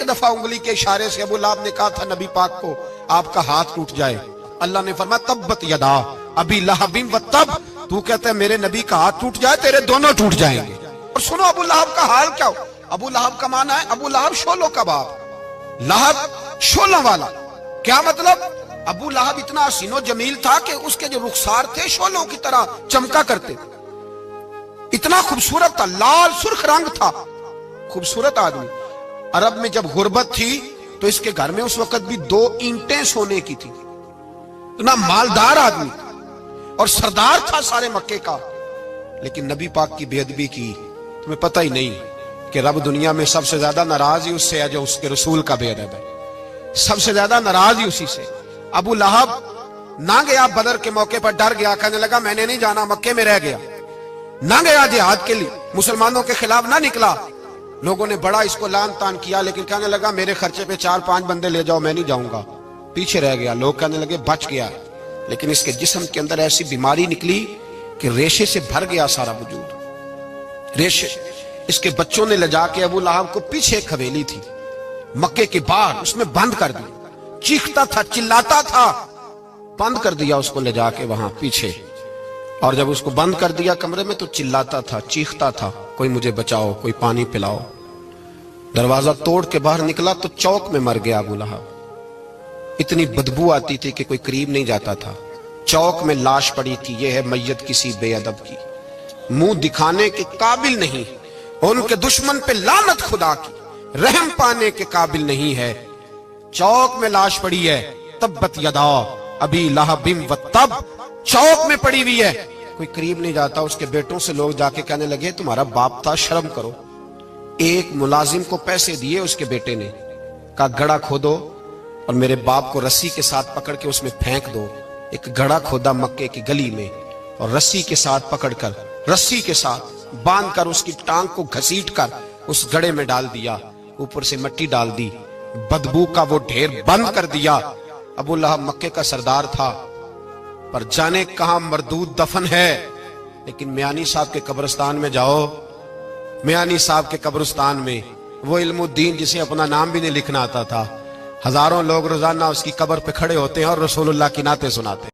ایک دفعہ انگلی کے اشارے سے ابو لہب نے کہا تھا نبی پاک کو آپ کا ہاتھ ٹوٹ جائے، اللہ نے فرمایا تبت یدا ابی لہب و تب، تو کہتا ہے میرے نبی کا ہاتھ ٹوٹ جائے تیرے دونوں ٹوٹ جائیں گے۔ اور سنو ابو لہب کا حال کیا ہو۔ ابو لہب کا معنی ہے ابو لہب شولوں کا باپ، لہب شولوں والا۔ کیا مطلب؟ ابو لہب اتنا حسین و جمیل تھا کہ اس کے جو رخسار تھے شولوں کی طرح چمکا کرتے، اتنا خوبصورت تھا، لال سرخ رنگ تھا، خوبصورت آدمی۔ عرب میں جب غربت تھی تو اس کے گھر میں اس وقت بھی 2 اینٹیں سونے کی تھی، اتنا مالدار آدمی اور سردار تھا سارے مکے کا۔ لیکن نبی پاک کی بے ادبی کی، تمہیں پتہ ہی نہیں کہ رب دنیا میں سب سے زیادہ ناراض ہی اس سے ہے جو اس کے رسول کا بے ادب ہے، سب سے زیادہ ناراض ہی اسی سے۔ ابو لہب نہ گیا بدر کے موقع پر، ڈر گیا، کہنے لگا میں نے نہیں جانا، مکے میں رہ گیا، نہ گیا جہاد کے لیے، مسلمانوں کے خلاف نہ نکلا۔ لوگوں نے بڑا اس کو لان تان کیا، لیکن کہنے لگا میرے خرچے پہ 4-5 بندے لے جاؤ، میں نہیں جاؤں گا، پیچھے رہ گیا۔ لوگ کہنے لگے بچ گیا، لیکن اس کے جسم کے اندر ایسی بیماری نکلی کہ ریشے سے بھر گیا سارا وجود، ریشے۔ اس کے بچوں نے لے جا کے ابو لہب کو پیچھے ایک حویلی تھی مکے کے باہر، اس میں بند کر دیا، چیختا تھا، چلاتا تھا، بند کر دیا اس کو لے جا کے وہاں پیچھے۔ اور جب اس کو بند کر دیا کمرے میں تو چلاتا تھا، چیختا تھا، کوئی مجھے بچاؤ، کوئی پانی پلاؤ۔ دروازہ توڑ کے باہر نکلا تو چوک میں مر گیا ابو لہب، اتنی بدبو آتی تھی کہ کوئی قریب نہیں جاتا تھا۔ چوک میں لاش پڑی تھی، یہ ہے میت کسی بے ادب کی، منہ دکھانے کے قابل نہیں، ان کے دشمن پہ لعنت خدا کی، رحم پانے کے قابل نہیں ہے۔ چوک میں لاش پڑی ہے، تبت یدا ابی لہب و تب، چوک میں پڑی ہوئی ہے، کوئی قریب نہیں جاتا۔ اس کے بیٹوں سے لوگ جا کے کہنے لگے تمہارا باپ تھا، شرم کرو۔ ایک ملازم کو پیسے دیے اس کے بیٹے نے، کہا گڑھا کھودو اور میرے باپ کو رسی کے ساتھ پکڑ کے اس میں پھینک دو۔ ایک گڑھا کھودا مکے کی گلی میں اور رسی کے ساتھ پکڑ کر، رسی کے ساتھ باندھ کر اس کی ٹانگ کو گھسیٹ کر اس گڑھے میں ڈال دیا، اوپر سے مٹی ڈال دی، بدبو کا وہ ڈھیر بند کر دیا۔ ابو لہب مکے کا سردار تھا، پر جانے کہاں مردود دفن ہے۔ لیکن میانی صاحب کے قبرستان میں جاؤ، میانی صاحب کے قبرستان میں وہ علم الدین جسے اپنا نام بھی نہیں لکھنا آتا تھا، ہزاروں لوگ روزانہ اس کی قبر پہ کھڑے ہوتے ہیں اور رسول اللہ کی نعتیں سناتے ہیں۔